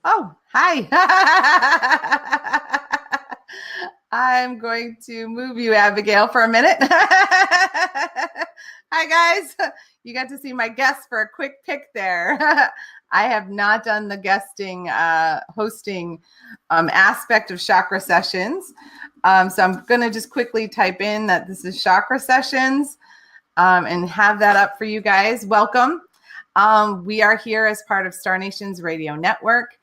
Oh, hi. I'm going to move you, Abigail, for a minute. Hi, guys. You got to see my guest for a quick pick there. I have not done the guesting, hosting aspect of Chakra Sessions. So I'm going to just quickly type in that this is Chakra Sessions and have that up for you guys. Welcome. We are here as part of Star Nation's radio network,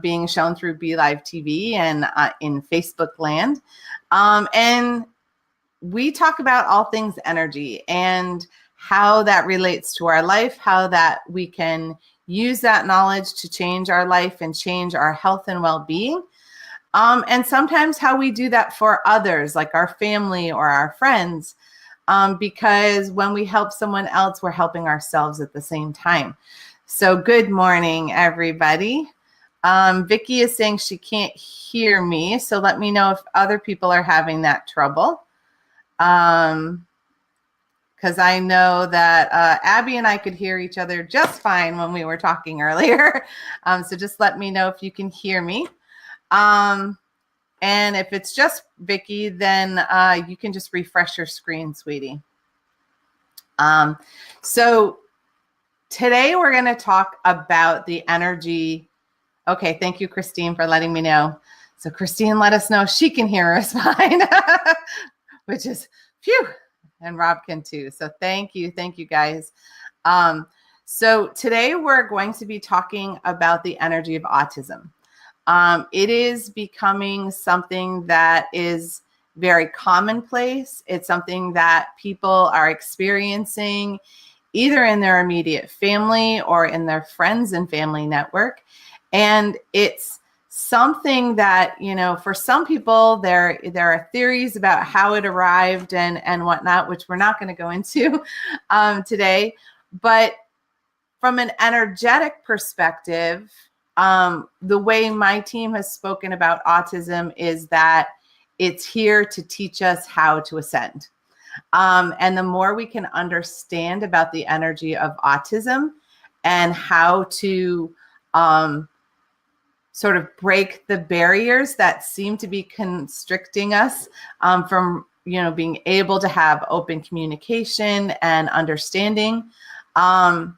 being shown through Be Live TV and in Facebook land. And we talk about all things energy and how that relates to our life, how that we can use that knowledge to change our life and change our health and well-being. And sometimes how we do that for others, like our family or our friends. Because when we help someone else, we're helping ourselves at the same time. So good morning, everybody. Vicki is saying she can't hear me, so let me know if other people are having that trouble. Because I know that Abby and I could hear each other just fine when we were talking earlier. So just let me know if you can hear me. And if it's just Vicki, then you can just refresh your screen, sweetie. So today we're going to talk about the energy. Okay, thank you, Christine, for letting me know. So Christine let us know she can hear us fine, which is phew, and Rob can too. So thank you guys. So today we're going to be talking about the energy of autism. It is becoming something that is very commonplace. It's something that people are experiencing either in their immediate family or in their friends and family network. And it's something that, you know, for some people, there are theories about how it arrived and whatnot, which we're not going to go into today. But from an energetic perspective, the way my team has spoken about autism is that it's here to teach us how to ascend. And the more we can understand about the energy of autism and how to sort of break the barriers that seem to be constricting us from, you know, being able to have open communication and understanding. And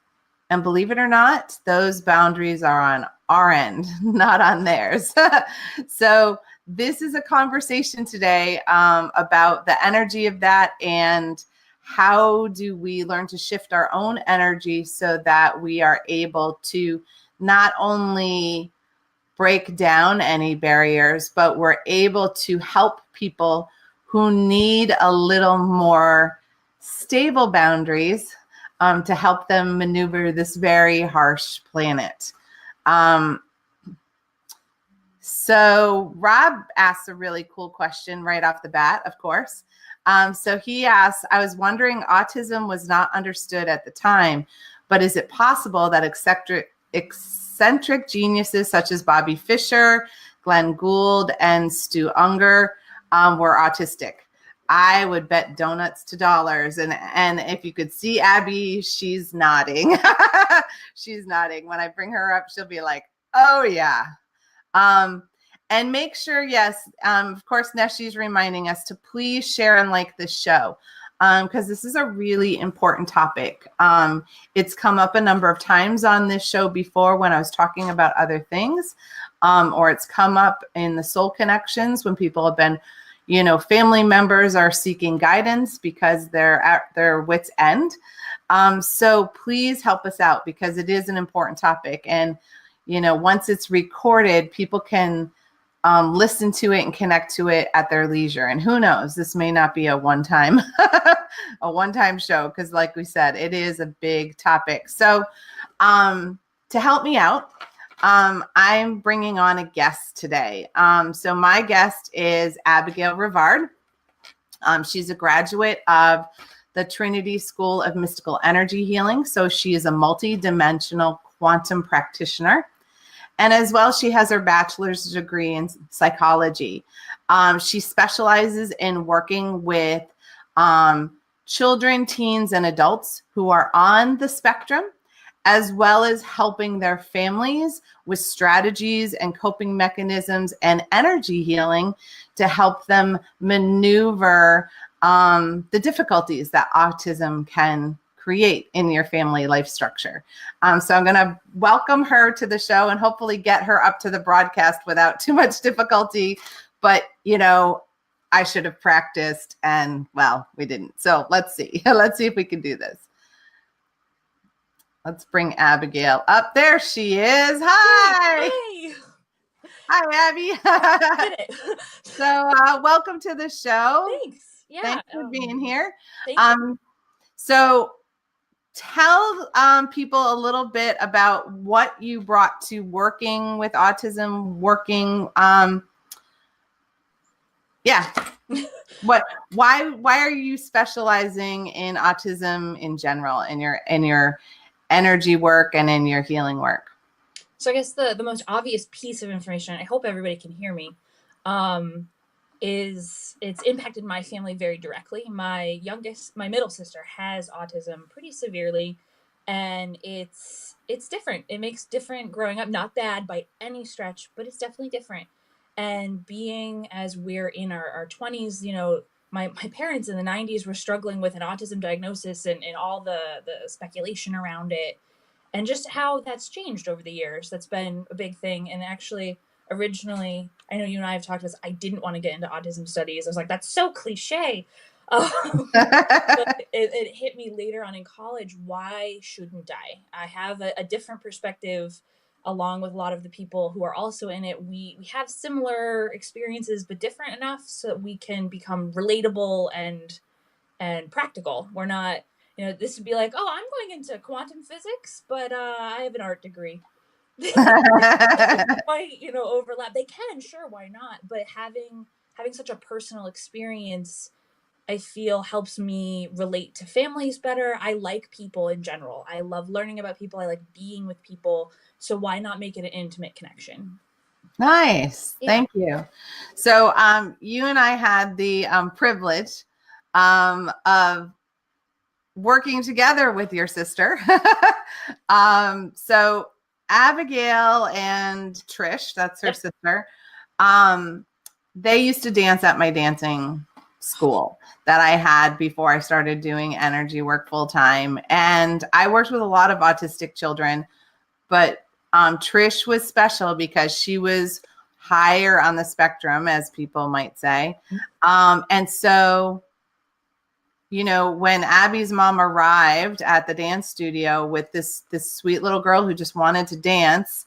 believe it or not, those boundaries are on our end, not on theirs. So this is a conversation today about the energy of that and how do we learn to shift our own energy so that we are able to not only break down any barriers, but we're able to help people who need a little more stable boundaries to help them maneuver this very harsh planet. So Rob asked a really cool question right off the bat, of course. So he asked, I was wondering, autism was not understood at the time, but is it possible that eccentric geniuses such as Bobby Fischer, Glenn Gould, and Stu Unger were autistic? I would bet donuts to dollars. And if you could see Abby, she's nodding. She's nodding. When I bring her up, she'll be like, oh, yeah. And make sure, yes, of course, Neshi's reminding us to please share and like this show because this is a really important topic. It's come up a number of times on this show before when I was talking about other things, or it's come up in the soul connections when people have been, you know, family members are seeking guidance because they're at their wit's end. So please help us out because it is an important topic. And, you know, once it's recorded, people can listen to it and connect to it at their leisure. And who knows, this may not be a one-time show because like we said, it is a big topic. So to help me out, I'm bringing on a guest today. So my guest is Abigail Rivard. She's a graduate of the Trinity School of Mystical Energy Healing. So she is a multi-dimensional quantum practitioner. And as well, she has her bachelor's degree in psychology. She specializes in working with children, teens, and adults who are on the spectrum, as well as helping their families with strategies and coping mechanisms and energy healing to help them maneuver the difficulties that autism can create in your family life structure. So I'm going to welcome her to the show and hopefully get her up to the broadcast without too much difficulty. But, you know, I should have practiced and, well, we didn't. So let's see. Let's see if we can do this. Let's bring Abigail up. There she is. Hi. Hey. Hi, Abby. So welcome to the show. Thanks. Yeah. Thanks for being here. Thank you. So tell people a little bit about what you brought to working with autism, why are you specializing in autism in general, in your energy work and in your healing work? So I guess the most obvious piece of information, I hope everybody can hear me, is it's impacted my family very directly. My middle sister has autism pretty severely, and it's different. It makes different growing up, not bad by any stretch, but it's definitely different. And being as we're in our 20s, you know, my parents in the 90s were struggling with an autism diagnosis and all the speculation around it, and just how that's changed over the years. That's been a big thing. And actually, originally, I know you and I have talked about this, I didn't want to get into autism studies. I was like, that's so cliche. But it hit me later on in college. Why shouldn't I? I have a different perspective along with a lot of the people who are also in it. We have similar experiences, but different enough so that we can become relatable and practical. We're not, you know, this would be like, oh, I'm going into quantum physics, but I have an art degree. Might, you know, overlap. They can, sure, why not? But having such a personal experience, I feel, helps me relate to families better. I like people in general. I love learning about people. I like being with people. So why not make it an intimate connection? Nice. Yeah. Thank you. So you and I had the privilege of working together with your sister. So Abigail and Trish, that's her sister, they used to dance at my dancing school that I had before I started doing energy work full time. And I worked with a lot of autistic children, but Trish was special because she was higher on the spectrum, as people might say. And so, you know, when Abby's mom arrived at the dance studio with this sweet little girl who just wanted to dance,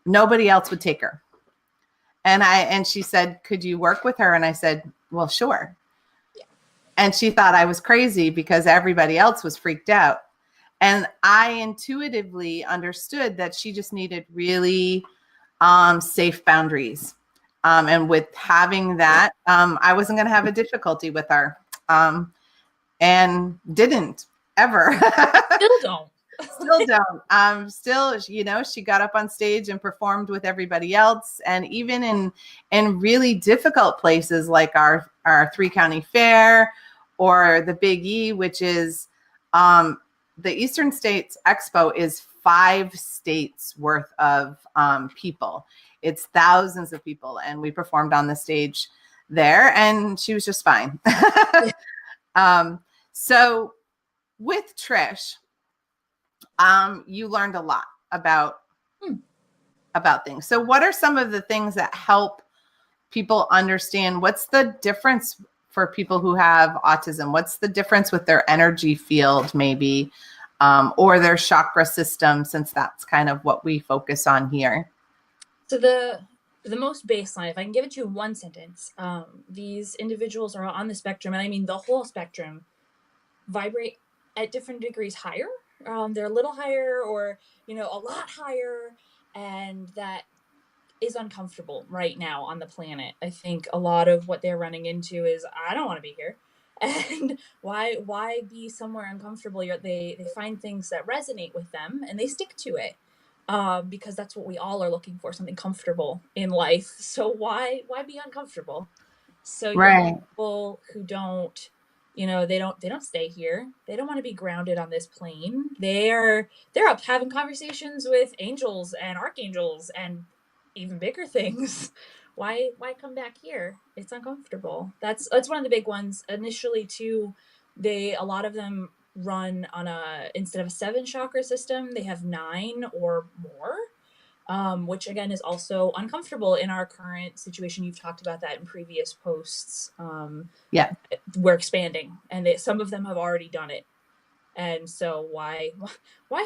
nobody else would take her. And she said, could you work with her? And I said, well, sure. Yeah. And she thought I was crazy because everybody else was freaked out. And I intuitively understood that she just needed really safe boundaries. And with having that, I wasn't going to have a difficulty with her. And didn't ever. Still don't. Still don't. Still, you know, she got up on stage and performed with everybody else. And even in really difficult places like our 3-county fair or the Big E, which is the Eastern States Expo, is 5 states worth of people. It's thousands of people. And we performed on the stage there, and she was just fine. So with Trish, you learned a lot about things. So what are some of the things that help people understand what's the difference for people who have autism? What's the difference with their energy field, maybe, or their chakra system, since that's kind of what we focus on here? So the most baseline, if I can give it to you in one sentence, these individuals are on the spectrum, and I mean the whole spectrum, vibrate at different degrees higher. They're a little higher, or, you know, a lot higher, and that is uncomfortable right now on the planet. I think a lot of what they're running into is, I don't want to be here. And why be somewhere uncomfortable? They find things that resonate with them and they stick to it, because that's what we all are looking for, something comfortable in life. So why be uncomfortable? So you have people who don't You know, they don't stay here. They don't want to be grounded on this plane. They're up having conversations with angels and archangels and even bigger things. Why come back here? It's uncomfortable. That's one of the big ones. Initially too, a lot of them run on instead of a 7 chakra system, they have 9 or more. Which again is also uncomfortable in our current situation. You've talked about that in previous posts. Yeah. We're expanding, and some of them have already done it. And so why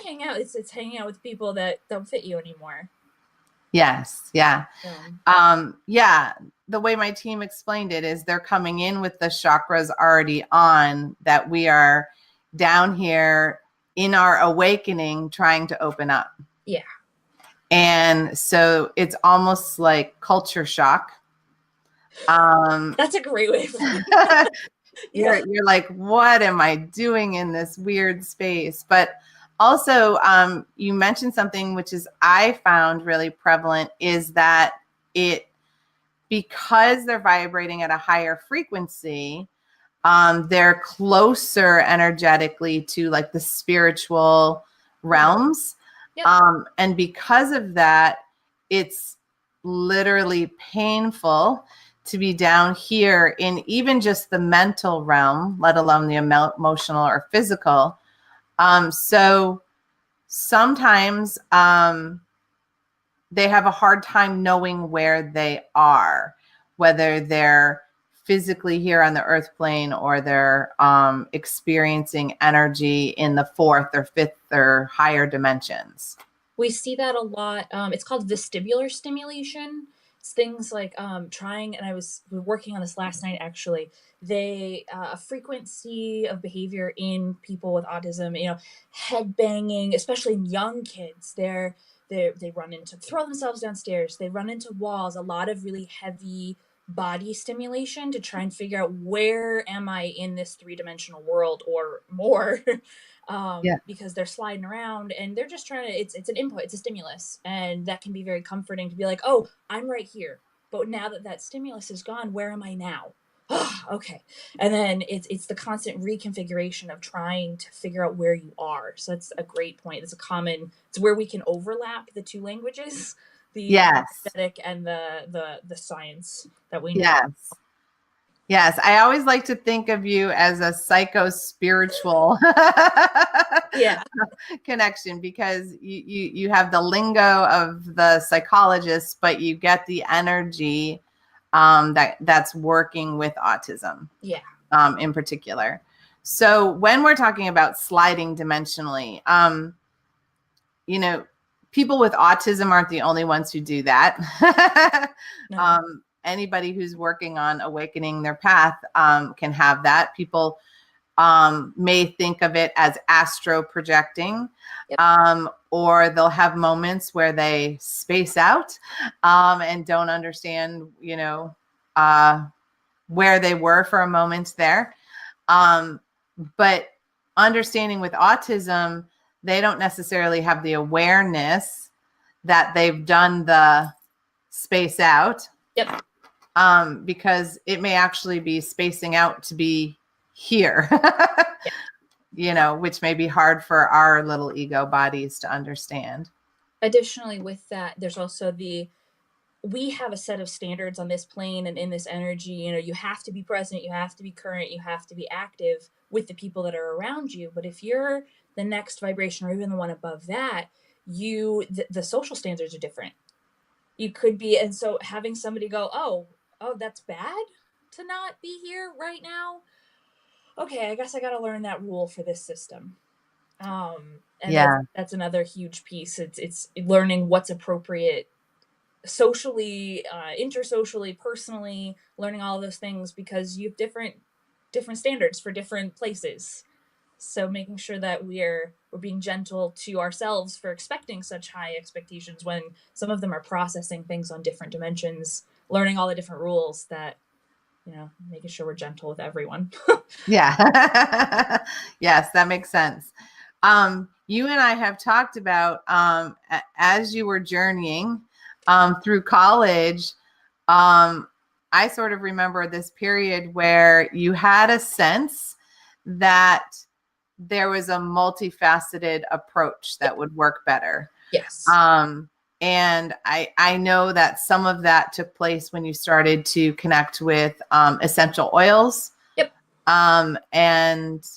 hang out? It's hanging out with people that don't fit you anymore. Yes. Yeah. Yeah. The way my team explained it is they're coming in with the chakras already on, that we are down here in our awakening trying to open up. Yeah. And so it's almost like culture shock. That's a great way of it. You're like, what am I doing in this weird space? But also, you mentioned something which is I found really prevalent, is that because they're vibrating at a higher frequency, they're closer energetically to like the spiritual realms. Yep. And because of that, it's literally painful to be down here in even just the mental realm, let alone the emotional or physical. So sometimes they have a hard time knowing where they are, whether they're physically here on the earth plane or they're experiencing energy in the 4th or 5th or higher dimensions. We see that a lot. It's called vestibular stimulation. It's things like trying, and we were working on this last night actually. A frequency of behavior in people with autism, you know, head banging, especially in young kids. They throw themselves downstairs. They run into walls. A lot of really heavy body stimulation to try and figure out, where am I in this 3-dimensional world or more. Because they're sliding around and they're just trying to, it's an input, it's a stimulus, and that can be very comforting to be like, oh, I'm right here, but now that stimulus is gone, where am I now? Okay. And then it's the constant reconfiguration of trying to figure out where you are. So that's a great point. It's where we can overlap the 2 languages, the aesthetic and the science that we know. Yes, I always like to think of you as a psycho-spiritual connection, because you have the lingo of the psychologist, but you get the energy that's working with autism. Yeah. In particular. So when we're talking about sliding dimensionally, you know, people with autism aren't the only ones who do that. No. Anybody who's working on awakening their path can have that. People may think of it as astro projecting, or they'll have moments where they space out and don't understand, you know, where they were for a moment there. But understanding with autism, they don't necessarily have the awareness that they've done the space out. Yep. Because it may actually be spacing out to be here, you know, which may be hard for our little ego bodies to understand. Additionally, with that, there's also we have a set of standards on this plane and in this energy. You know, you have to be present, you have to be current, you have to be active with the people that are around you. But if you're the next vibration or even the one above that, the social standards are different. You could be, and so having somebody go, oh, that's bad to not be here right now. Okay, I guess I got to learn that rule for this system. And that's another huge piece. It's learning what's appropriate socially, intersocially, personally, learning all of those things, because you have different standards for different places. So making sure that we're being gentle to ourselves for expecting such high expectations when some of them are processing things on different dimensions, learning all the different rules, that, you know, making sure we're gentle with everyone. Yeah. Yes, that makes sense. You and I have talked about, as you were journeying through college, I I sort of remember this period where you had a sense that there was a multifaceted approach that would work better. Yes. And I know that some of that took place when you started to connect with essential oils. Yep. And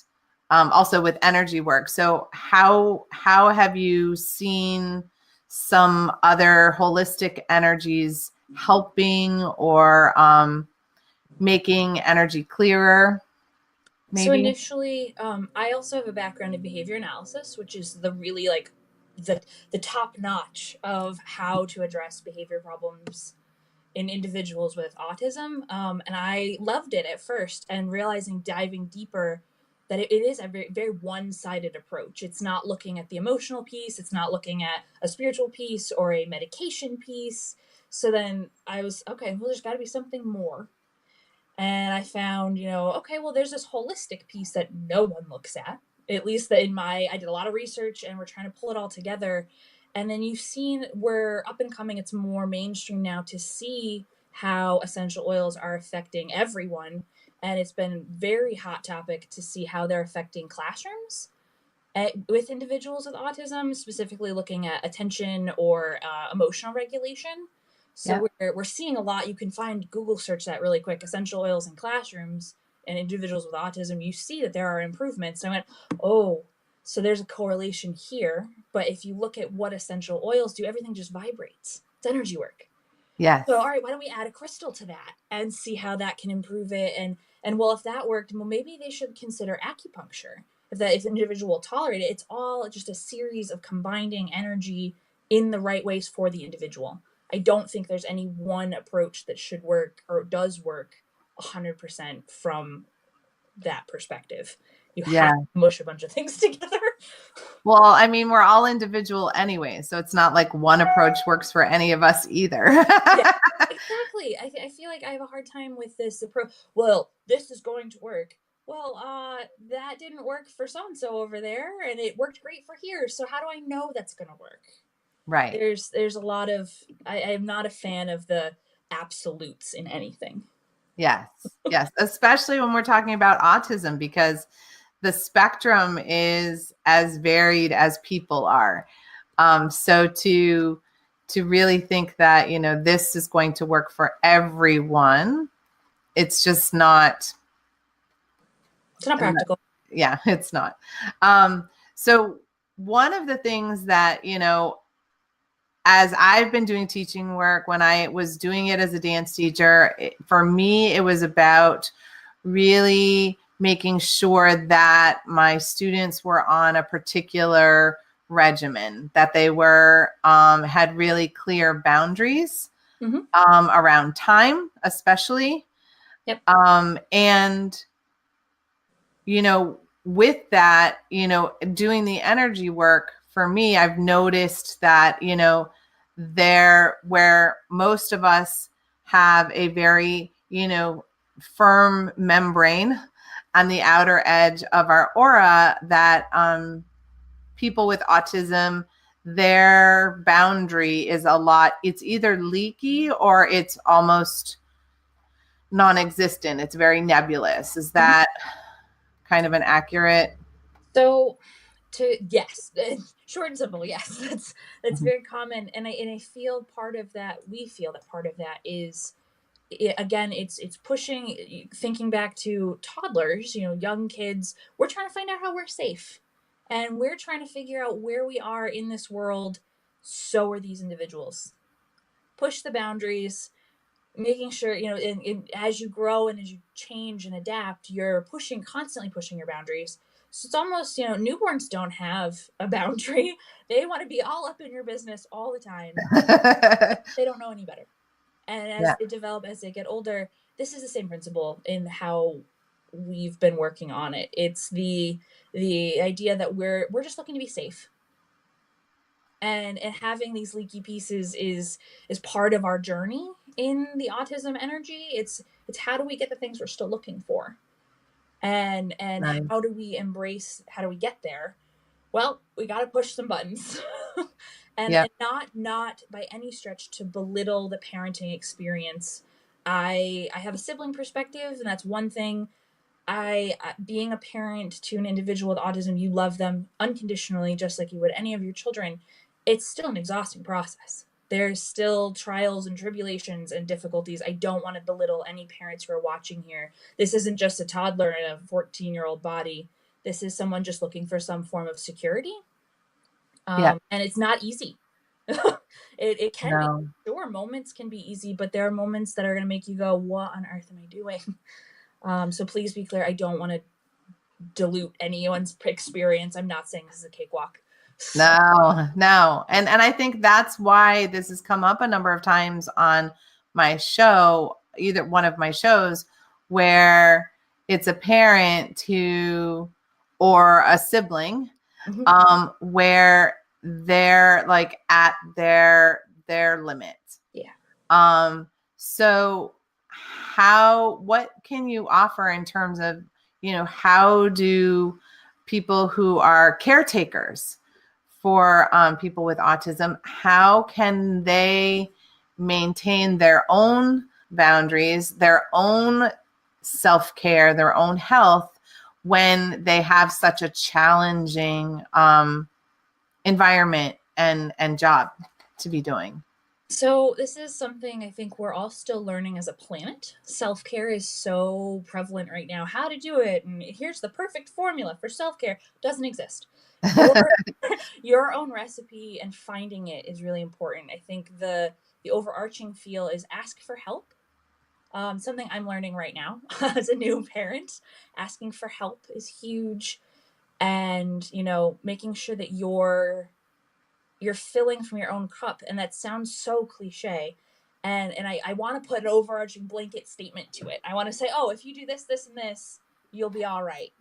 also with energy work. So how have you seen some other holistic energies helping or making energy clearer? Maybe? So initially, I also have a background in behavior analysis, which is the really like the top notch of how to address behavior problems in individuals with autism. And I loved it at first, and realizing, diving deeper, that it is a very, very one-sided approach. It's not looking at the emotional piece. It's not looking at a spiritual piece or a medication piece. So then I was, okay, well, there's got to be something more. And I found, okay, well, there's this holistic piece that no one looks at least that I did a lot of research, and we're trying to pull it all together. And then you've seen, we're up and coming, it's more mainstream now to see how essential oils are affecting everyone. And it's been very hot topic to see how they're affecting classrooms with individuals with autism, specifically looking at attention or emotional regulation. So we're seeing a lot. You can find, Google search that really quick, essential oils in classrooms and individuals with autism. You see that there are improvements. And I went, oh, so there's a correlation here. But if you look at what essential oils do, everything just vibrates. It's energy work. Yes. So all right, why don't we add a crystal to that and see how that can improve it? And well, if that worked, well, maybe they should consider acupuncture. If an individual will tolerate it, it's all just a series of combining energy in the right ways for the individual. I don't think there's any one approach that should work or does work 100% from that perspective. You have to mush a bunch of things together. Well, I mean, we're all individual anyway, so it's not like one approach works for any of us either. Yeah, exactly. I feel like I have a hard time with this approach. Well, this is going to work. Well, that didn't work for so-and-so over there, and it worked great for here. So how do I know that's going to work? Right. There's a lot of, I am not a fan of the absolutes in anything. Yes. Yes. Especially when we're talking about autism, because the spectrum is as varied as people are. So to really think that, this is going to work for everyone, it's just not. It's not practical. Yeah, it's not. So one of the things that, as I've been doing teaching work, when I was doing it as a dance teacher, for me, it was about really making sure that my students were on a particular regimen, that they were had really clear boundaries around time, especially. Yep. And, with that, doing the energy work, for me, I've noticed that, where most of us have a very, firm membrane on the outer edge of our aura, that people with autism, their boundary is it's either leaky or it's almost non-existent. It's very nebulous. Is that kind of an accurate? So yes, short and simple, yes. That's very common. And I feel we feel that part of that is, again, it's pushing, thinking back to toddlers, young kids. We're trying to find out how we're safe, and we're trying to figure out where we are in this world. So are these individuals. Push the boundaries, making sure, as you grow and as you change and adapt, you're constantly pushing your boundaries. So it's almost, newborns don't have a boundary. They want to be all up in your business all the time. They don't know any better. And as they develop, as they get older, this is the same principle in how we've been working on it. It's the idea that we're just looking to be safe. And having these leaky pieces is part of our journey in the autism energy. It's how do we get the things we're still looking for? And Right. how do we get there? Well, we got to push some buttons. and not by any stretch to belittle the parenting experience. I have a sibling perspective, and that's one thing. Being a parent to an individual with autism, you love them unconditionally, just like you would any of your children. It's still an exhausting process. There's still trials and tribulations and difficulties. I don't want to belittle any parents who are watching here. This isn't just a toddler in a 14-year-old body. This is someone just looking for some form of security. Yeah. And it's not easy. It can be. No. Sure, moments can be easy, but there are moments that are going to make you go, what on earth am I doing? So please be clear, I don't want to dilute anyone's experience. I'm not saying this is a cakewalk. No. And I think that's why this has come up a number of times on my show, either one of my shows, where it's a parent who, or a sibling, where they're like at their limit. Yeah. So what can you offer in terms of, how do people who are caretakers for people with autism, how can they maintain their own boundaries, their own self-care, their own health when they have such a challenging environment and job to be doing? So this is something I think we're all still learning as a planet. Self-care is so prevalent right now. How to do it, and here's the perfect formula for self-care, doesn't exist. Your own recipe and finding it is really important. I think the overarching feel is ask for help. Something I'm learning right now as a new parent. Asking for help is huge, and making sure that you're filling from your own cup. And that sounds so cliche, and I want to put an overarching blanket statement to it. I want to say, oh, if you do this, this, and this, you'll be all right.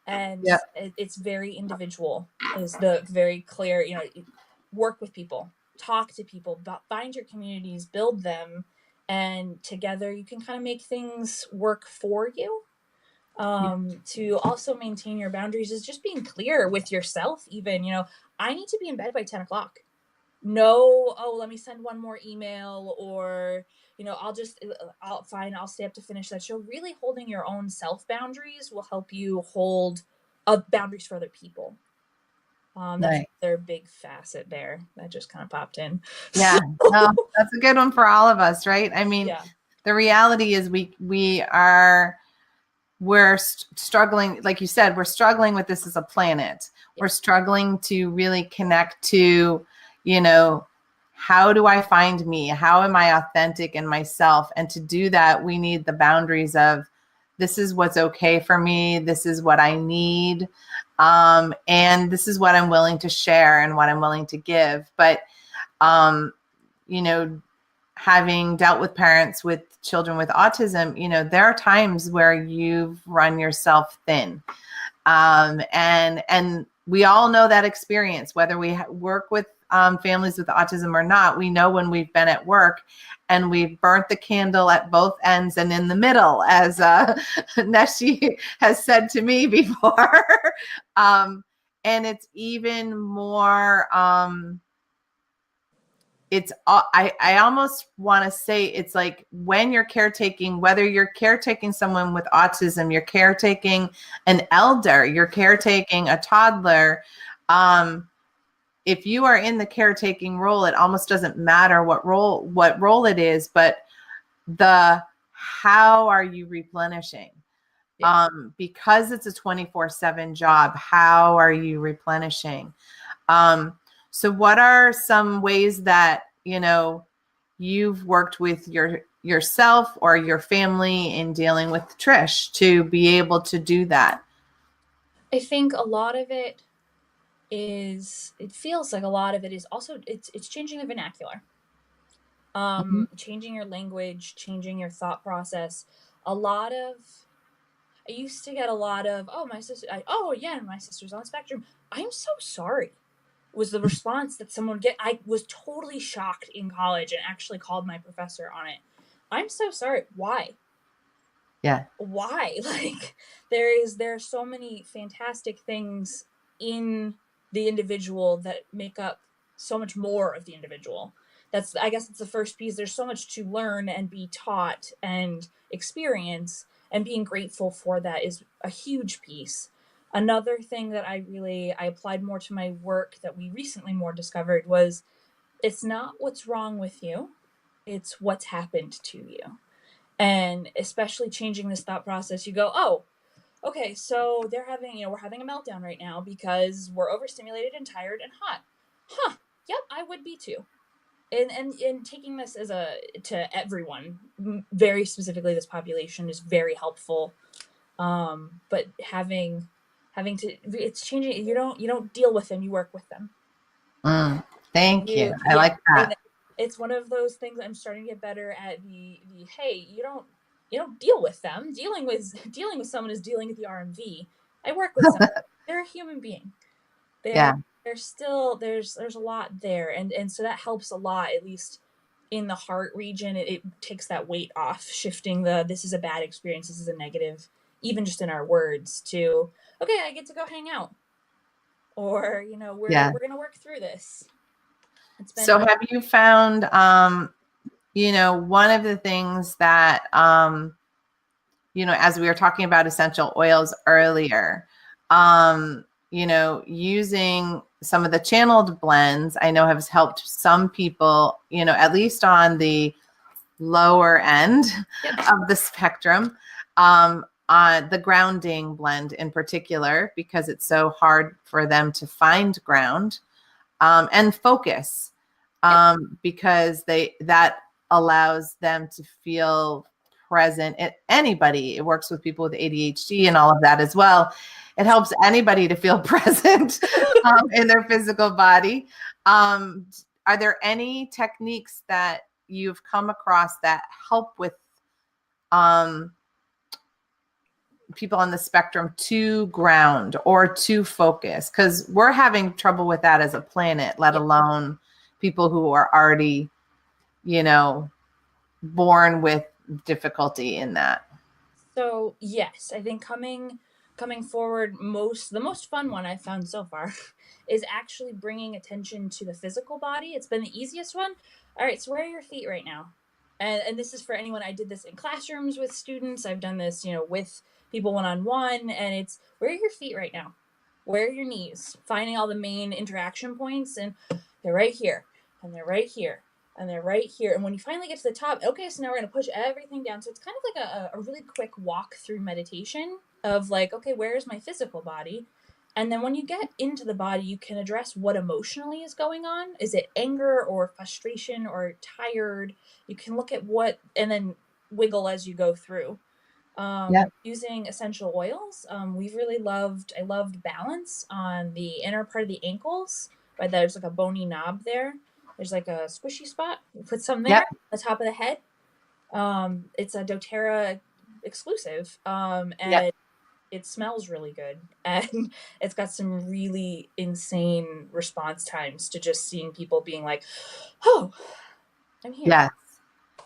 And yeah. It's very individual, is the very clear, work with people, talk to people, find your communities, build them, and together you can kind of make things work for you. To also maintain your boundaries is just being clear with yourself. Even, I need to be in bed by 10 o'clock. No, oh, let me send one more email, or I'll stay up to finish that show. Really holding your own self boundaries will help you hold boundaries for other people. That's Right. their big facet there that just kind of popped in. Yeah, no, that's a good one for all of us, right? I mean, Yeah. The reality is we're struggling, like you said, we're struggling with this as a planet. Yeah. We're struggling to really connect to, how do I find me? How am I authentic in myself? And to do that, we need the boundaries of, this is what's okay for me. This is what I need. And this is what I'm willing to share and what I'm willing to give. But, having dealt with parents with children with autism, there are times where you've run yourself thin. And we all know that experience, whether we work with families with autism or not. We know when we've been at work and we've burnt the candle at both ends and in the middle, as Neshi has said to me before. And it's even more, I almost want to say it's like when you're caretaking, whether you're caretaking someone with autism, you're caretaking an elder, you're caretaking a toddler. If you are in the caretaking role, it almost doesn't matter what role it is, but how are you replenishing? Yeah. Because it's a 24/7 job, how are you replenishing? So what are some ways that, you've worked with yourself or your family in dealing with Trish to be able to do that? I think a lot of it feels like a lot of it is also, it's changing the vernacular. Changing your language, changing your thought process. I used to get a lot of, oh, my sister, oh yeah, my sister's on the spectrum. I'm so sorry, was the response that someone would get. I was totally shocked in college and actually called my professor on it. I'm so sorry. Why? Yeah. Why? Like, there are so many fantastic things in the individual that make up so much more of the individual. I guess it's the first piece. There's so much to learn and be taught and experience, and being grateful for that is a huge piece. Another thing that I applied more to my work that we recently more discovered was, it's not what's wrong with you, it's what's happened to you. And especially changing this thought process, you go, oh, okay, so they're having, we're having a meltdown right now because we're overstimulated and tired and hot. Huh, yep, I would be too. And taking this to everyone, very specifically this population, is very helpful. But having to, it's changing. You don't deal with them, you work with them. Thank you. I like that. It's one of those things I'm starting to get better at. The hey, you don't deal with them. Dealing with someone is dealing with the RMV. I work with someone. They're a human being. There's still there's a lot there, and so that helps a lot, at least in the heart region. It takes that weight off, shifting this is a bad experience, this is a negative, even just in our words, to okay, I get to go hang out, or we're gonna work through this. So have you found one of the things that as we were talking about essential oils earlier, using some of the channeled blends, I know has helped some people, at least on the lower end of the spectrum, on the grounding blend in particular, because it's so hard for them to find ground and focus, because that allows them to feel present. Anybody, it works with people with ADHD and all of that as well. It helps anybody to feel present in their physical body. Are there any techniques that you've come across that help with people on the spectrum to ground or to focus? Because we're having trouble with that as a planet, let alone people who are already, born with difficulty in that. So yes, I think coming forward, the most fun one I've found so far is actually bringing attention to the physical body. It's been the easiest one. All right, so where are your feet right now? And this is for anyone. I did this in classrooms with students. I've done this, with people one-on-one, and it's, where are your feet right now? Where are your knees? Finding all the main interaction points, and they're right here, and they're right here, and they're right here. And when you finally get to the top, okay, so now we're going to push everything down. So it's kind of like a really quick walk through meditation of like, okay, where is my physical body? And then when you get into the body, you can address what emotionally is going on. Is it anger or frustration or tired? You can look at and then wiggle as you go through. Using essential oils. I loved balance on the inner part of the ankles, where there's like a bony knob there. There's like a squishy spot. You put some there, the top of the head. It's a doTERRA exclusive. And it smells really good. And it's got some really insane response times to just seeing people being like, oh, I'm here. Yes.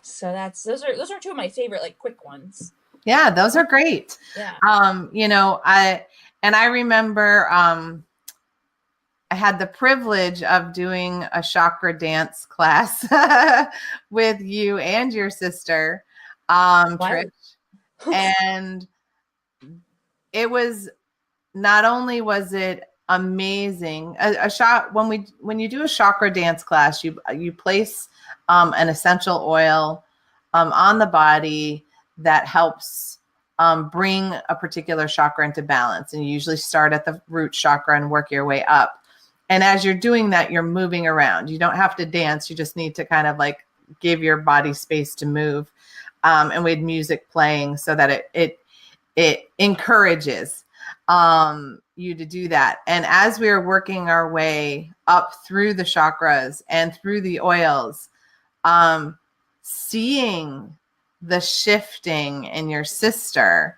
So those are two of my favorite, like, quick ones. Yeah, those are great. Yeah. I remember I had the privilege of doing a chakra dance class with you and your sister, Trish. And it was, not only was it amazing, when you do a chakra dance class, you place an essential oil on the body that helps bring a particular chakra into balance. And you usually start at the root chakra and work your way up. And as you're doing that, you're moving around. You don't have to dance. You just need to kind of like give your body space to move. And we had music playing so that it encourages you to do that. And as we were working our way up through the chakras and through the oils, seeing the shifting in your sister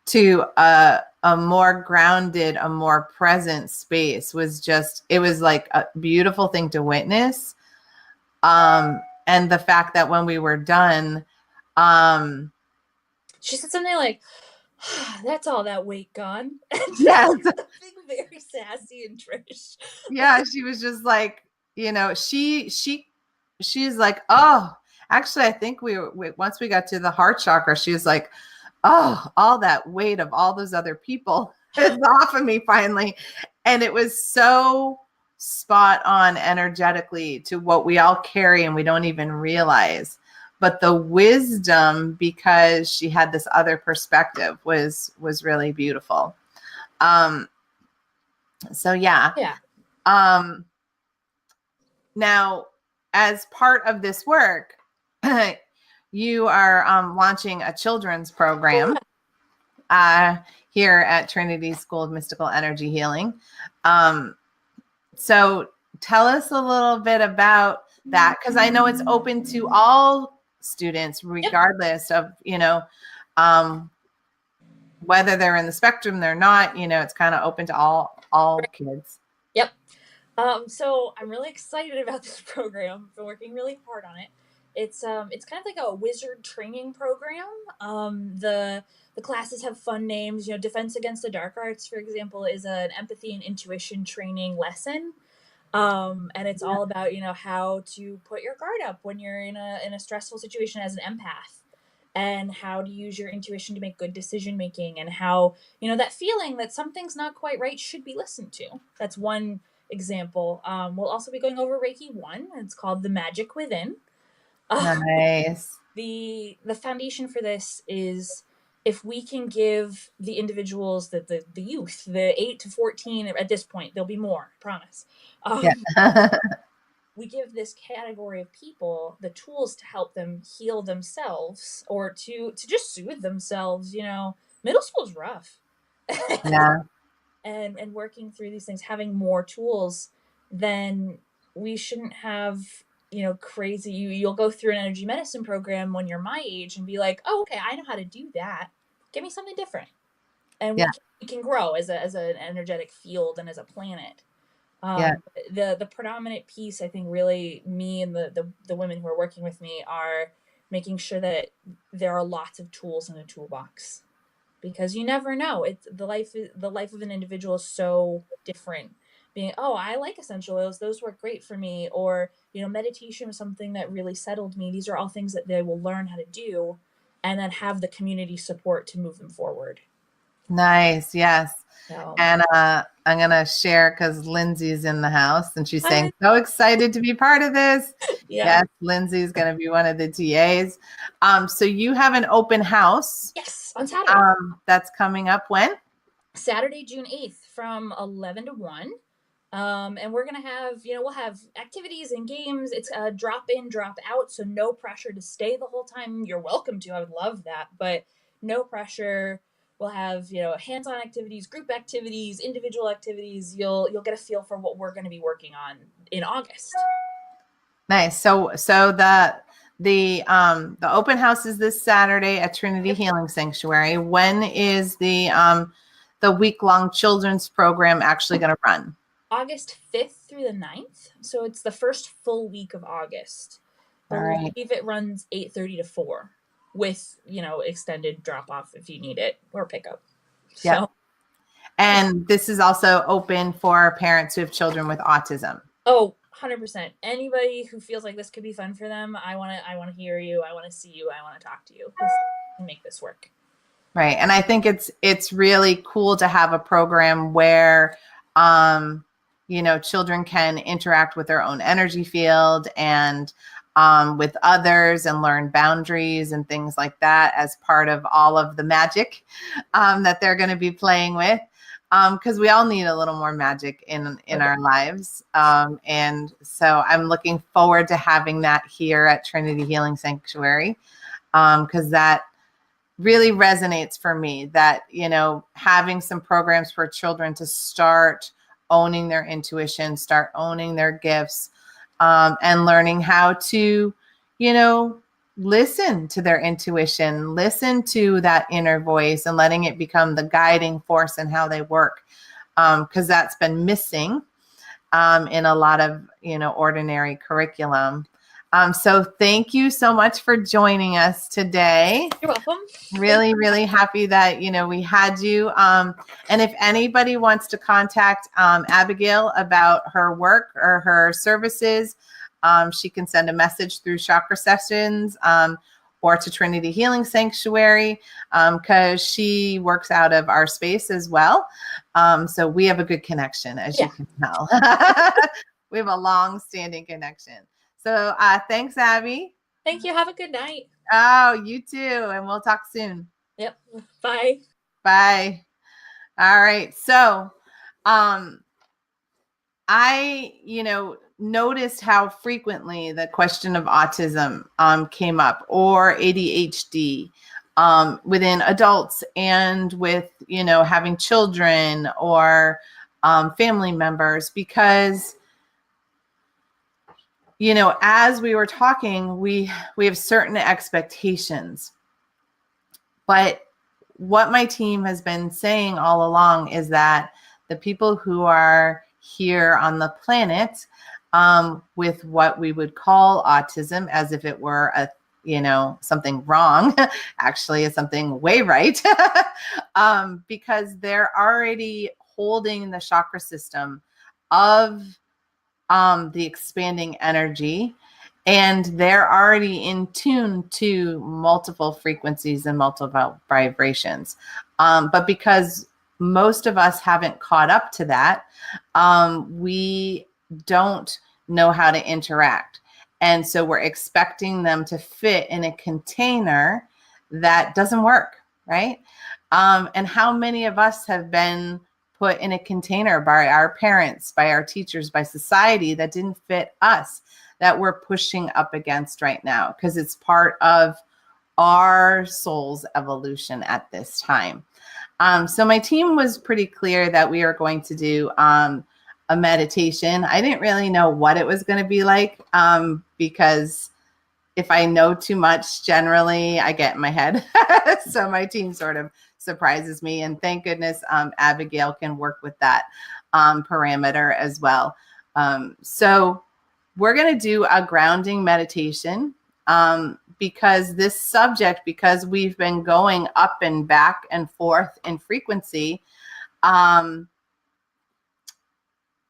to a more grounded, a more present space it was like a beautiful thing to witness. And the fact that when we were done, she said something like, that's all that weight gone. Yes. Being very sassy and Trish. Yeah, she was just like, she she's like, oh, actually, I think once we got to the heart chakra, she was like, oh, all that weight of all those other people is off of me finally. And it was so spot on energetically to what we all carry and we don't even realize. But the wisdom, because she had this other perspective, was really beautiful. So yeah. Now, as part of this work, you are launching a children's program here at Trinity School of Mystical Energy Healing. So tell us a little bit about that, because I know it's open to all students, regardless of, whether they're in the spectrum, they're not, it's kind of open to all kids. Yep. So I'm really excited about this program. I've been working really hard on it. It's kind of like a wizard training program. The classes have fun names. Defense Against the Dark Arts, for example, is an empathy and intuition training lesson. And it's all about, how to put your guard up when you're in a stressful situation as an empath, and how to use your intuition to make good decision making, and how, that feeling that something's not quite right should be listened to. That's one example. We'll also be going over Reiki 1. It's called The Magic Within. Nice. The foundation for this is, if we can give the individuals, the youth, the 8 to 14, at this point, there'll be more, I promise. We give this category of people the tools to help them heal themselves, or to just soothe themselves. Middle school's rough. Yeah. And working through these things, having more tools, then we shouldn't have, crazy, you'll go through an energy medicine program when you're my age and be like, oh, okay, I know how to do that. Give me something different. And we can grow as an energetic field and as a planet. The predominant piece, I think, really, me and the women who are working with me are making sure that there are lots of tools in a toolbox, because you never know. It's the life of an individual is so different. Being, oh, I like essential oils, those work great for me, or meditation was something that really settled me. These are all things that they will learn how to do, and then have the community support to move them forward. Nice. Yes. So. And I'm going to share, because Lindsay's in the house and she's saying, so excited to be part of this. Yes, Lindsay's going to be one of the TAs. So you have an open house. Yes, on Saturday. That's coming up when? Saturday, June 8th from 11 to 1. And we're going to have, we'll have activities and games. It's a drop in, drop out. So no pressure to stay the whole time. You're welcome to. I would love that. But no pressure. We'll have, hands-on activities, group activities, individual activities. You'll get a feel for what we're going to be working on in August. Nice. So the open house is this Saturday at Trinity Healing Sanctuary. When is the week-long children's program actually going to run? August 5th through the 9th. So it's the first full week of August. All right. I believe it runs 8:30 to 4. With, extended drop off if you need it, or pickup. Yeah. So. And this is also open for parents who have children with autism. Oh, 100%. Anybody who feels like this could be fun for them, I want to hear you. I want to see you. I want to talk to you. Let's make this work. Right. And I think it's really cool to have a program where, children can interact with their own energy field and with others, and learn boundaries and things like that as part of all of the magic that they're going to be playing with, because we all need a little more magic in our lives. And so I'm looking forward to having that here at Trinity Healing Sanctuary, because that really resonates for me, that, having some programs for children to start owning their intuition, start owning their gifts, and learning how to, listen to their intuition, listen to that inner voice, and letting it become the guiding force in how they work. Because that's been missing in a lot of, ordinary curriculum. So thank you so much for joining us today. You're welcome. Really, really happy that, we had you. And if anybody wants to contact Abigail about her work or her services, She can send a message through Chakra Sessions or to Trinity Healing Sanctuary, because she works out of our space as well. So we have a good connection, as you can tell. We have a long-standing connection. So thanks, Abby. Thank you. Have a good night. Oh, you too. And we'll talk soon. Yep. Bye. Bye. All right. So I, noticed how frequently the question of autism came up, or ADHD within adults, and with, having children or family members, because, as we were talking, we have certain expectations. But what my team has been saying all along is that the people who are here on the planet with what we would call autism, as if it were something wrong, actually is something way right, because they're already holding the chakra system of the expanding energy, and they're already in tune to multiple frequencies and multiple vibrations. But because most of us haven't caught up to that, we don't know how to interact. And so we're expecting them to fit in a container that doesn't work, right? And how many of us have been put in a container by our parents, by our teachers, by society that didn't fit us, that we're pushing up against right now, because it's part of our soul's evolution at this time. So my team was pretty clear that we are going to do a meditation. I didn't really know what it was going to be like, because if I know too much, generally I get in my head. So my team sort of surprises me. And thank goodness Abigail can work with that parameter as well. So we're going to do a grounding meditation, because this subject, because we've been going up and back and forth in frequency,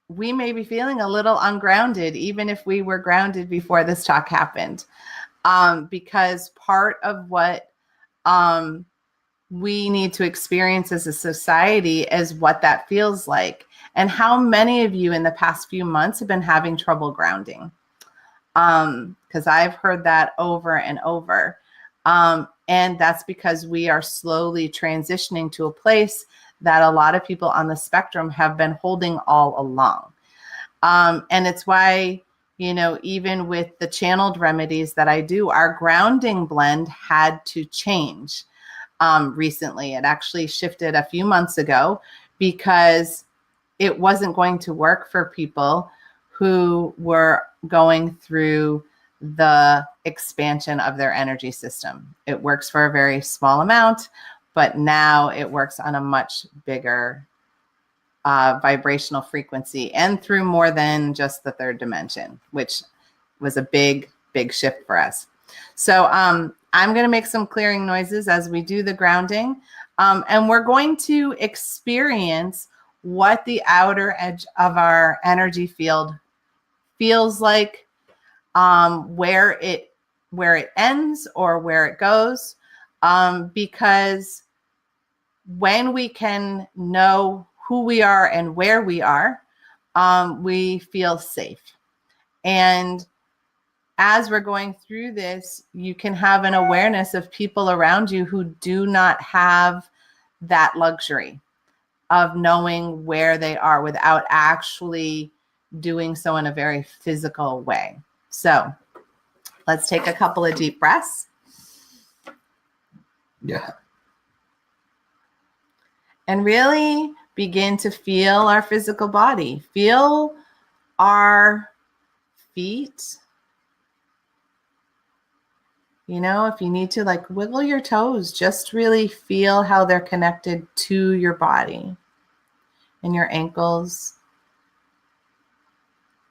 we may be feeling a little ungrounded, even if we were grounded before this talk happened, because part of what we need to experience as a society is what that feels like. And how many of you in the past few months have been having trouble grounding? Because I've heard that over and over. And that's because we are slowly transitioning to a place that a lot of people on the spectrum have been holding all along. And it's why, even with the channeled remedies that I do, our grounding blend had to change recently. It actually shifted a few months ago because it wasn't going to work for people who were going through the expansion of their energy system. It works for a very small amount, but now it works on a much bigger vibrational frequency and through more than just the third dimension, which was a big, big shift for us. So I'm going to make some clearing noises as we do the grounding, and we're going to experience what the outer edge of our energy field feels like, where it ends or where it goes, because when we can know who we are and where we are, we feel safe. And as we're going through this, you can have an awareness of people around you who do not have that luxury of knowing where they are without actually doing so in a very physical way. So let's take a couple of deep breaths. Yeah. And really begin to feel our physical body. Feel our feet. If you need to wiggle your toes, just really feel how they're connected to your body and your ankles.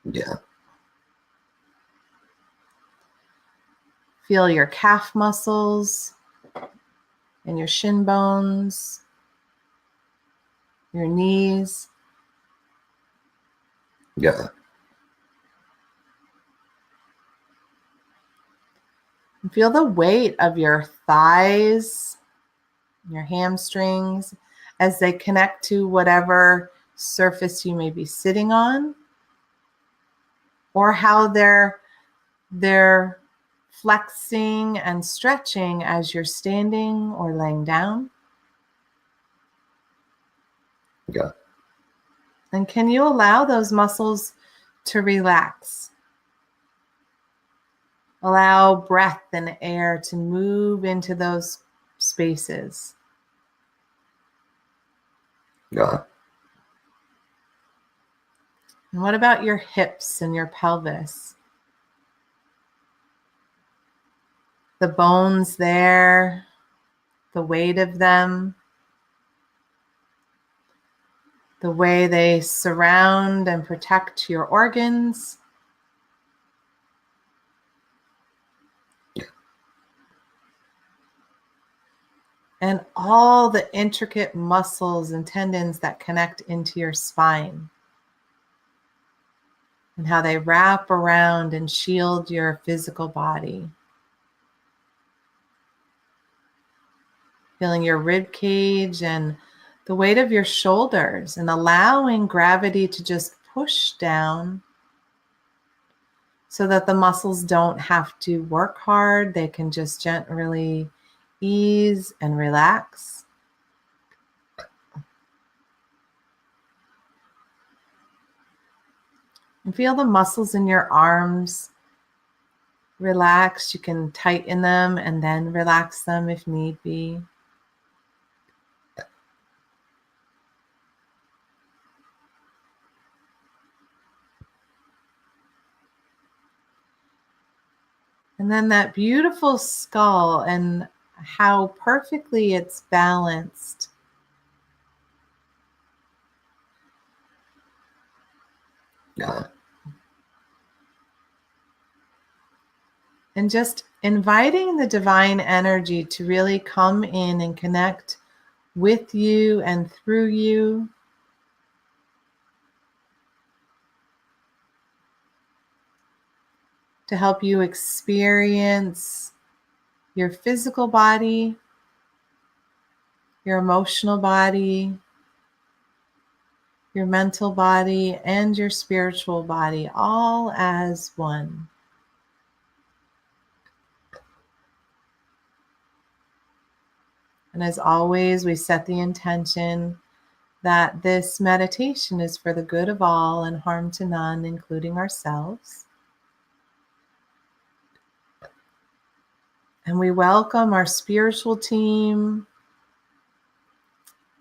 Yeah. Feel your calf muscles and your shin bones, your knees. Yeah. And feel the weight of your thighs, your hamstrings, as they connect to whatever surface you may be sitting on, or how they're flexing and stretching as you're standing or laying down. Yeah. And can you allow those muscles to relax? Allow breath and air to move into those spaces. Yeah. And what about your hips and your pelvis? The bones there, the weight of them, the way they surround and protect your organs. And all the intricate muscles and tendons that connect into your spine, and how they wrap around and shield your physical body. Feeling your rib cage and the weight of your shoulders, and allowing gravity to just push down so that the muscles don't have to work hard. They can just gently ease and relax. And feel the muscles in your arms relax. You can tighten them and then relax them if need be. And then that beautiful skull and how perfectly it's balanced. Yeah. And just inviting the divine energy to really come in and connect with you and through you. To help you experience your physical body, your emotional body, your mental body, and your spiritual body, all as one. And as always, we set the intention that this meditation is for the good of all and harm to none, including ourselves. And we welcome our spiritual team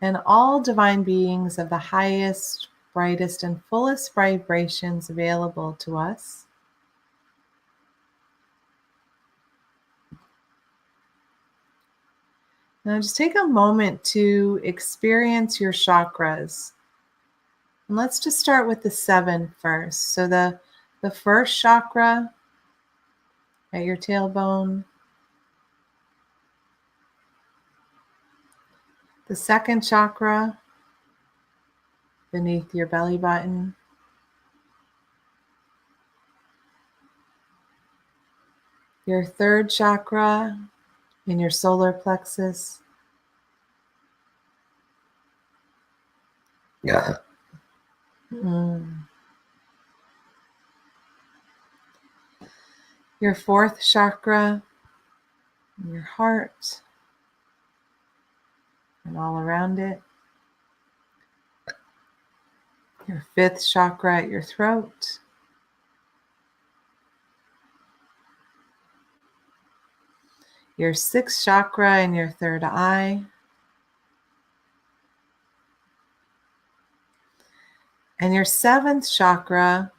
and all divine beings of the highest, brightest, and fullest vibrations available to us. Now just take a moment to experience your chakras. And let's just start with the 7 first. So the first chakra at your tailbone. The second chakra beneath your belly button. Your third chakra in your solar plexus. Yeah. Your fourth chakra in your heart and all around it. Your fifth chakra at your throat. Your sixth chakra in your third eye. And your seventh chakra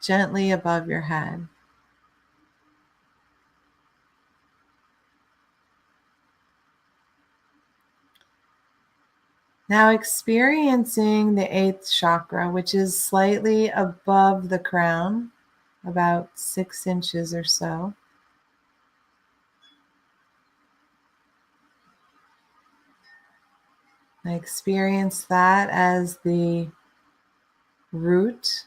gently above your head. Now experiencing the 8th chakra, which is slightly above the crown, about 6 inches or so. I experience that as the root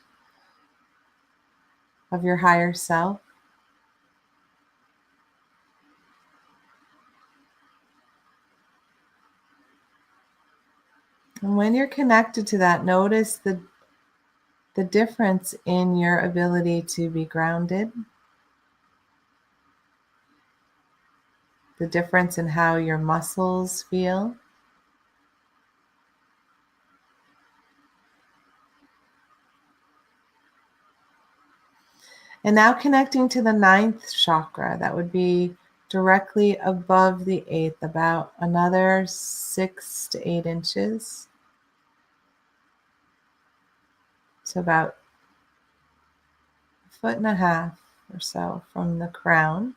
of your higher self. when you're connected to that, notice the difference in your ability to be grounded, the difference in how your muscles feel. And now connecting to the 9th chakra, that would be directly above the 8th, about another 6 to 8 inches. So about 1.5 feet or so from the crown.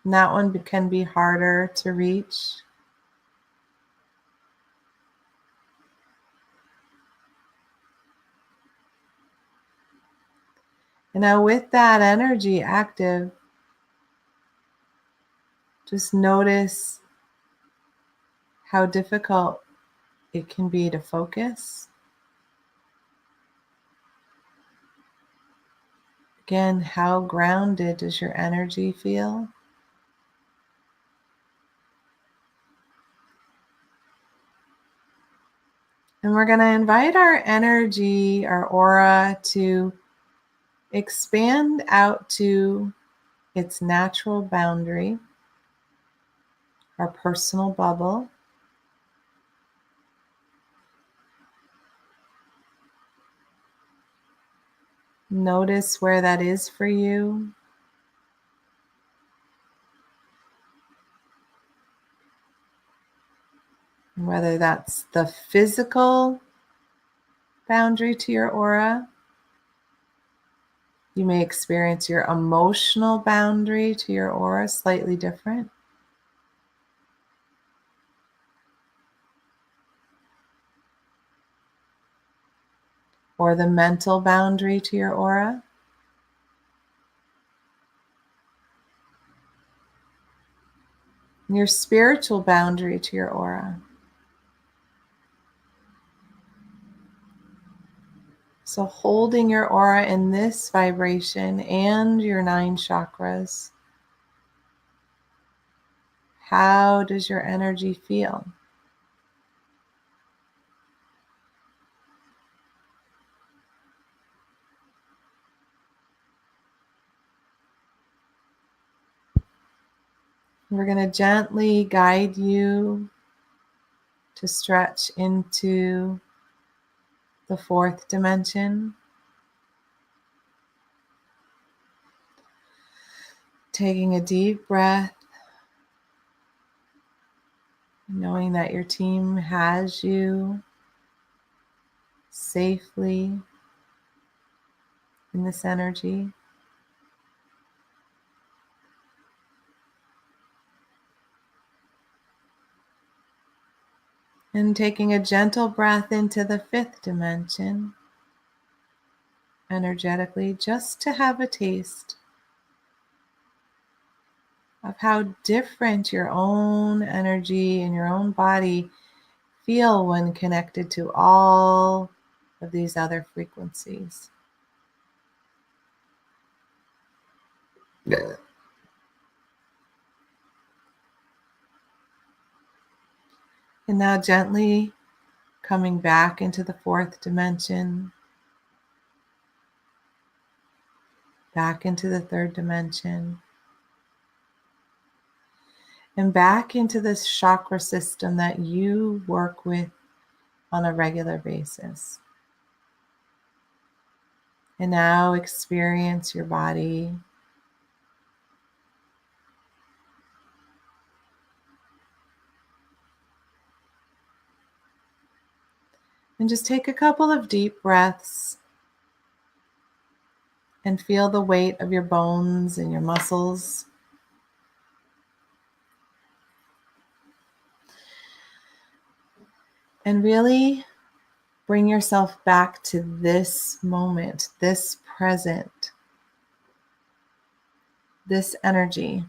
And that one can be harder to reach. And now with that energy active, just notice how difficult it can be to focus. Again, how grounded does your energy feel? And we're going to invite our energy, our aura, to expand out to its natural boundary, our personal bubble. Notice where that is for you. Whether that's the physical boundary to your aura, you may experience your emotional boundary to your aura slightly different. Or the mental boundary to your aura. Your spiritual boundary to your aura. So holding your aura in this vibration and your 9 chakras, how does your energy feel? We're going to gently guide you to stretch into the 4th dimension. Taking a deep breath, knowing that your team has you safely in this energy. And taking a gentle breath into the 5th dimension, energetically, just to have a taste of how different your own energy and your own body feel when connected to all of these other frequencies. Yeah. And now gently coming back into the 4th dimension, back into the 3rd dimension, and back into this chakra system that you work with on a regular basis. And now experience your body. And just take a couple of deep breaths and feel the weight of your bones and your muscles. And really bring yourself back to this moment, this present, this energy.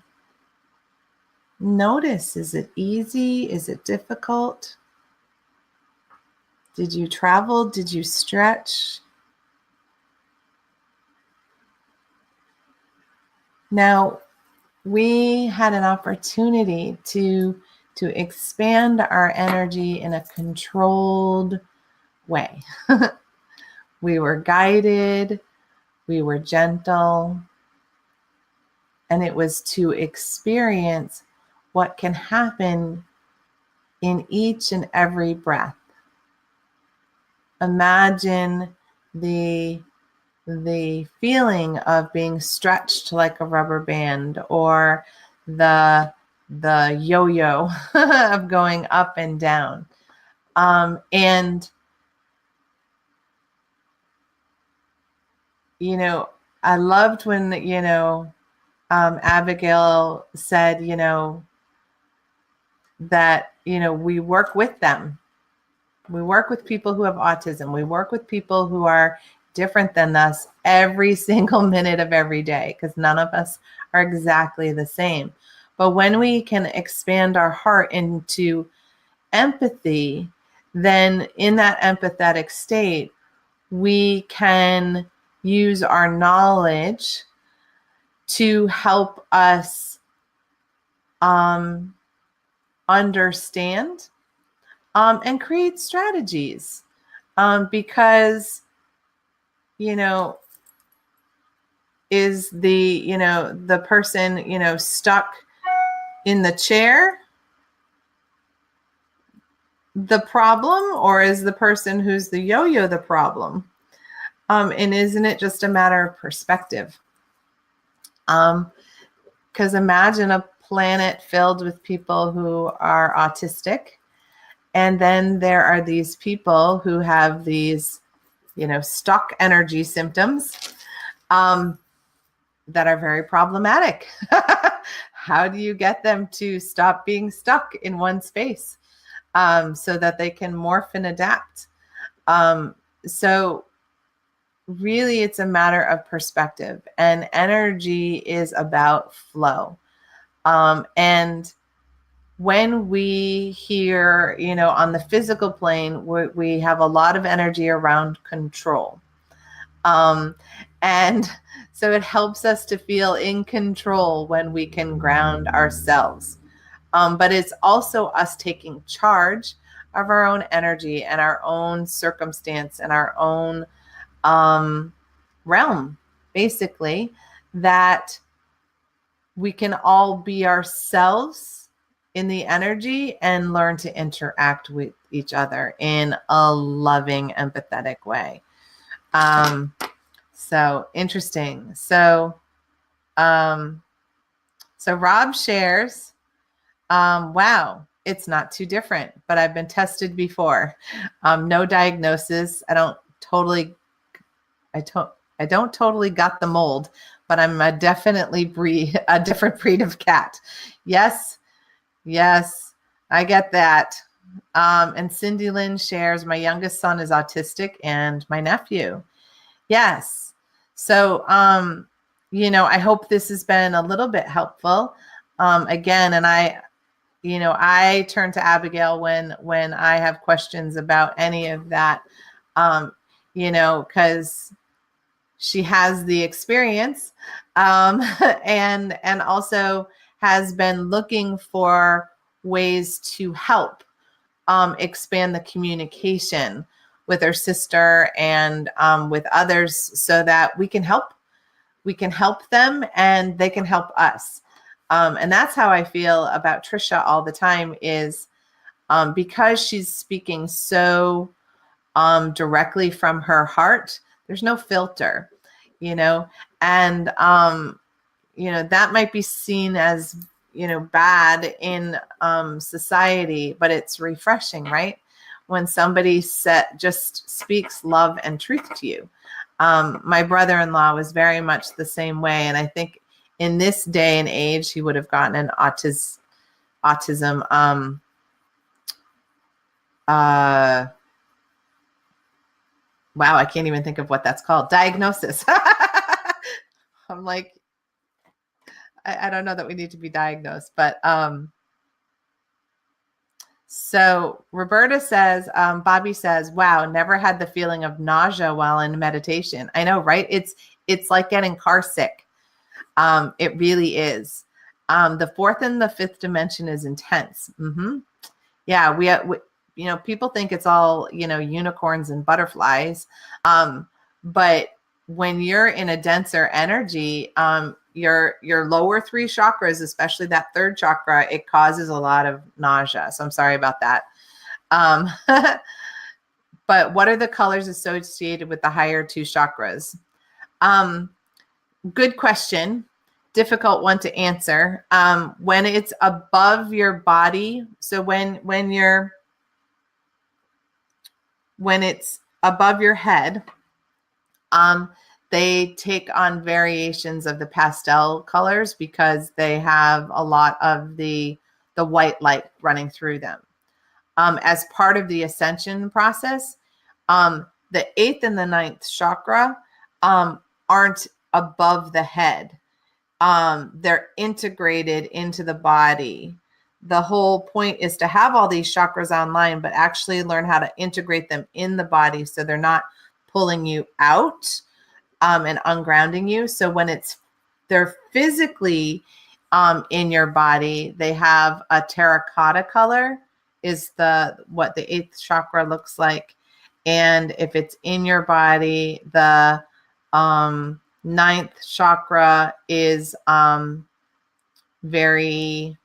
Notice, is it easy? Is it difficult? Did you travel? Did you stretch? Now, we had an opportunity to to expand our energy in a controlled way. We were guided, we were gentle, and it was to experience what can happen in each and every breath. Imagine the feeling of being stretched like a rubber band, or the yo-yo of going up and down. And you know, I loved when, Abigail said, that, we work with them. We work with people who have autism. We work with people who are different than us every single minute of every day, because none of us are exactly the same. But when we can expand our heart into empathy, then in that empathetic state, we can use our knowledge to help us understand and create strategies, because is the person stuck in the chair the problem, or is the person who's the yo-yo the problem? And isn't it just a matter of perspective? Because imagine a planet filled with people who are autistic, and then there are these people who have these, stuck energy symptoms that are very problematic. How do you get them to stop being stuck in one space so that they can morph and adapt? So really, it's a matter of perspective, and energy is about flow. And when we hear, on the physical plane, we have a lot of energy around control. And so it helps us to feel in control when we can ground ourselves. But it's also us taking charge of our own energy and our own circumstance and our own realm, basically, that we can all be ourselves in the energy and learn to interact with each other in a loving, empathetic way. So interesting. So Rob shares, wow, it's not too different, but I've been tested before. No diagnosis. I don't totally got the mold, but I'm definitely a different breed of cat. Yes, I get that. And Cindy Lynn shares, my youngest son is autistic and my nephew. Yes. So, I hope this has been a little bit helpful. Again, and I turn to Abigail when I have questions about any of that, because she has the experience, and also has been looking for ways to help expand the communication with her sister and with others, so that we can help them and they can help us. And that's how I feel about Trisha all the time, is because she's speaking so directly from her heart. There's no filter, and that might be seen as, bad in society, but it's refreshing, right? When somebody just speaks love and truth to you. My brother-in-law was very much the same way. And I think in this day and age, he would have gotten an autism, wow, I can't even think of what that's called. Diagnosis. I'm like, I don't know that we need to be diagnosed, but so Roberta says, Bobby says, wow, never had the feeling of nausea while in meditation. I know, right? It's like getting car sick. It really is. The fourth and the fifth dimension is intense. Yeah, we, people think it's all, unicorns and butterflies. But when you're in a denser energy, your lower three chakras, especially that third chakra, it causes a lot of nausea. So I'm sorry about that. But what are the colors associated with the higher two chakras? Good question. Difficult one to answer. When it's above your body, so when it's above your head, they take on variations of the pastel colors because they have a lot of the white light running through them. As part of the ascension process, the eighth and the ninth chakra aren't above the head. They're integrated into the body. The whole point is to have all these chakras online, but actually learn how to integrate them in the body so they're not pulling you out and ungrounding you. So when they're physically in your body, they have a terracotta color is what the eighth chakra looks like. And if it's in your body, the ninth chakra is very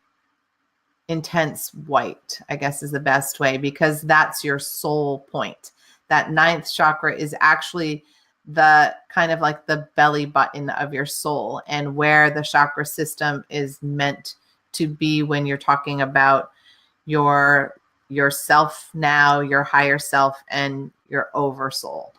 intense white, I guess is the best way, because that's your soul point. That ninth chakra is actually the kind of like the belly button of your soul and where the chakra system is meant to be when you're talking about yourself now, your higher self, and your oversoul.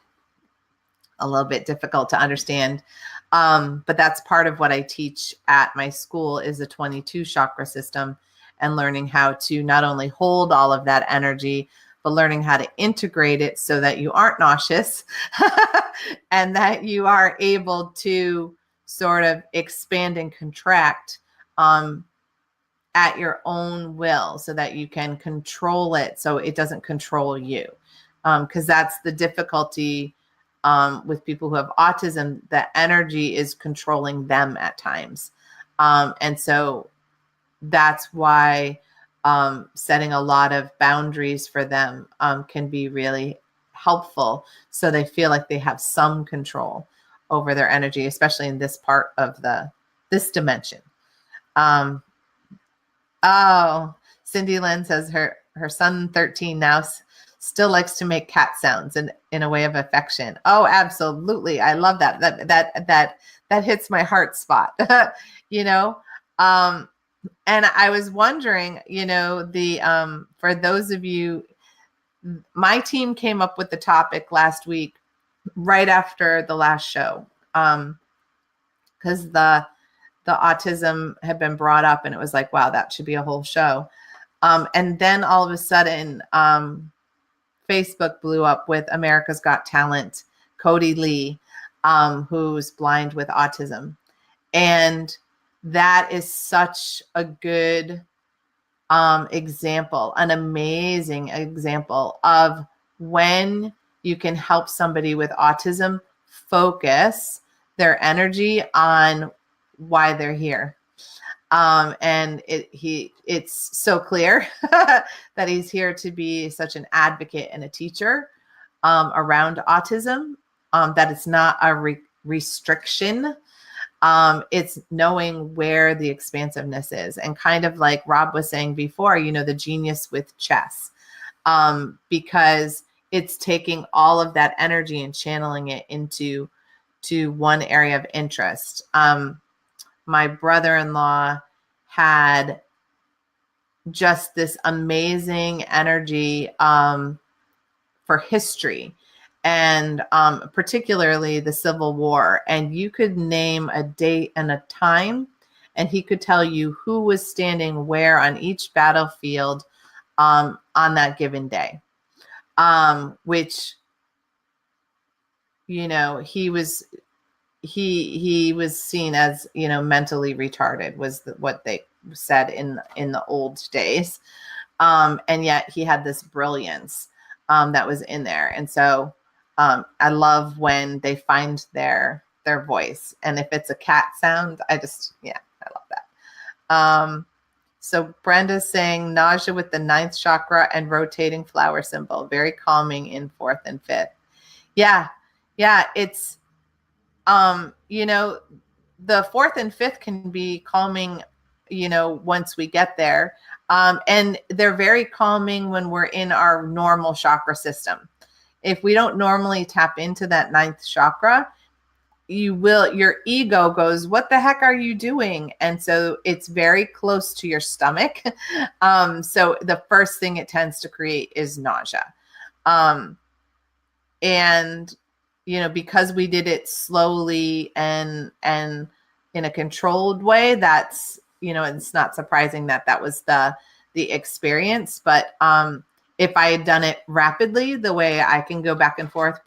A little bit difficult to understand. But that's part of what I teach at my school is the 22 chakra system and learning how to not only hold all of that energy, but learning how to integrate it so that you aren't nauseous and that you are able to sort of expand and contract at your own will so that you can control it so it doesn't control you. Because that's the difficulty with people who have autism. The energy is controlling them at times. And so that's why setting a lot of boundaries for them can be really helpful so they feel like they have some control over their energy, especially in this part of this dimension. Cindy Lynn says her son 13 now still likes to make cat sounds in a way of affection. Oh, absolutely. I love that. That hits my heart spot, and I was wondering, for those of you, my team came up with the topic last week, right after the last show, because the autism had been brought up and it was like, wow, that should be a whole show. And then all of a sudden, Facebook blew up with America's Got Talent, Cody Lee, who's blind with autism. And that is such a good example, an amazing example of when you can help somebody with autism focus their energy on why they're here. And it's so clear that he's here to be such an advocate and a teacher around autism, that it's not a restriction. It's knowing where the expansiveness is, and kind of like Rob was saying before, the genius with chess, because it's taking all of that energy and channeling it into one area of interest. My brother-in-law had just this amazing energy for history, and particularly the Civil War. And you could name a date and a time, and he could tell you who was standing where on each battlefield on that given day, which, he was seen as, mentally retarded was what they said in the old days. And yet he had this brilliance that was in there. And so I love when they find their voice. And if it's a cat sound, I love that. So Brenda's saying nausea with the 9th chakra and rotating flower symbol, very calming in 4th and 5th. Yeah. It's, the 4th and 5th can be calming, once we get there. And they're very calming when we're in our normal chakra system. If we don't normally tap into that 9th chakra, your ego goes, what the heck are you doing? And so it's very close to your stomach. So the first thing it tends to create is nausea. And, because we did it slowly and in a controlled way, that's, it's not surprising that was the experience. But if I had done it rapidly, the way I can go back and forth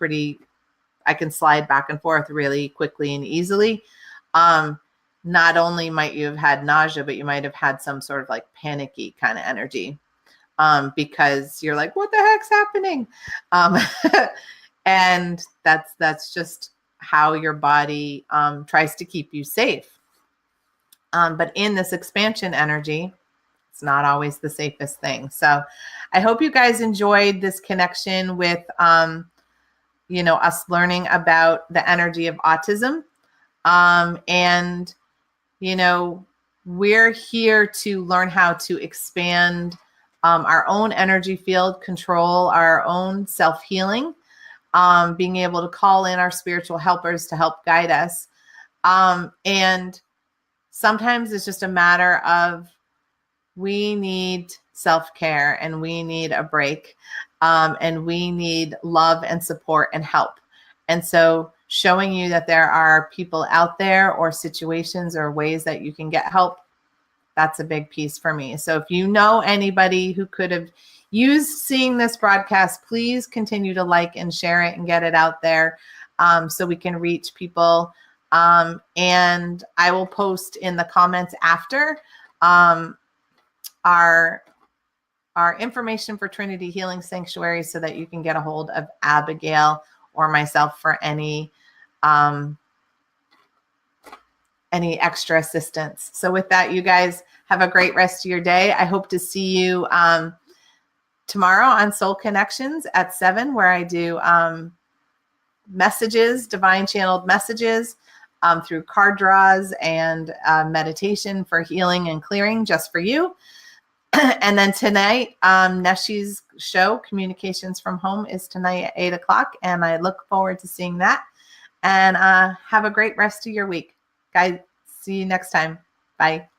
I can slide back and forth really quickly and easily. Not only might you have had nausea, but you might have had some sort of like panicky kind of energy, because you're like, what the heck's happening? And that's just how your body tries to keep you safe. But in this expansion energy, it's not always the safest thing. So I hope you guys enjoyed this connection with us learning about the energy of autism. And, we're here to learn how to expand our own energy field, control our own self-healing, being able to call in our spiritual helpers to help guide us. And sometimes it's just a matter of we need self-care and we need a break. And we need love and support and help. And so showing you that there are people out there or situations or ways that you can get help, that's a big piece for me. So if you know anybody who could have used seeing this broadcast, please continue to like and share it and get it out there, so we can reach people. And I will post in the comments after our information for Trinity Healing Sanctuary so that you can get a hold of Abigail or myself for any extra assistance. So with that, you guys have a great rest of your day. I hope to see you tomorrow on Soul Connections at 7, where I do messages, divine channeled messages through card draws and meditation for healing and clearing just for you. And then tonight, Neshi's show, Communications from Home, is tonight at 8 o'clock. And I look forward to seeing that. And have a great rest of your week. Guys, see you next time. Bye.